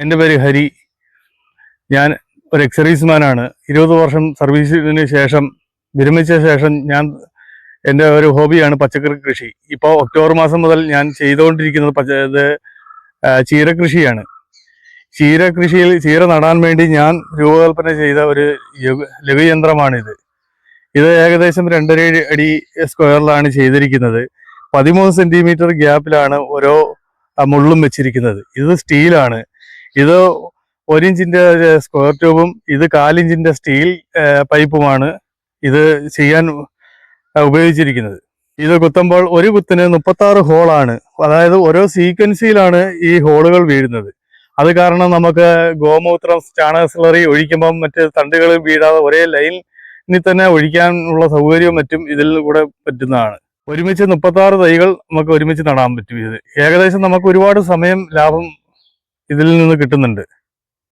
എൻ്റെ പേര് ഹരി. ഞാൻ ഒരു എക്സർവീസ്മാനാണ്. 20 വർഷം സർവീസിന് ശേഷം വിരമിച്ച ശേഷം എൻ്റെ ഒരു ഹോബിയാണ് പച്ചക്കറി കൃഷി. ഇപ്പോൾ ഒക്ടോബർ മാസം മുതൽ ഞാൻ ചെയ്തുകൊണ്ടിരിക്കുന്നത് ചീര കൃഷിയാണ്. ചീര നടാൻ വേണ്ടി ഞാൻ രൂപകൽപ്പന ചെയ്ത ഒരു ലഘുയന്ത്രമാണിത്. ഇത് ഏകദേശം 2.5 അടി സ്ക്വയറിലാണ് ചെയ്തിരിക്കുന്നത്. 13 സെന്റിമീറ്റർ ഗ്യാപ്പിലാണ് ഓരോ മുള്ളും വെച്ചിരിക്കുന്നത്. ഇത് സ്റ്റീലാണ്. ഇത് 1 ഇഞ്ചിന്റെ സ്ക്വയർ ട്യൂബും ഇത് 1/4 ഇഞ്ചിന്റെ സ്റ്റീൽ പൈപ്പുമാണ് ഇത് ചെയ്യാൻ ഉപയോഗിച്ചിരിക്കുന്നത്. ഇത് കുത്തുമ്പോൾ ഒരു കുത്തിന് 36 ഹോളാണ്. അതായത് ഓരോ സീക്വൻസിയിലാണ് ഈ ഹോളുകൾ വീഴുന്നത്. അത് കാരണം നമുക്ക് ഗോമൂത്രം, ചാണക സ്ലറി ഒഴിക്കുമ്പം മറ്റ് തണ്ടുകൾ വീഴാതെ ഒരേ ലൈനിൽ തന്നെ ഒഴിക്കാനുള്ള സൗകര്യവും മറ്റും ഇതിൽ കൂടെ പറ്റുന്നതാണ്. ഒരുമിച്ച് 36 തൈകൾ നമുക്ക് ഒരുമിച്ച് നടാൻ പറ്റും. ഇത് ഏകദേശം നമുക്ക് ഒരുപാട് സമയം ലാഭം ഇതിൽ നിന്ന് കിട്ടുന്നുണ്ട്.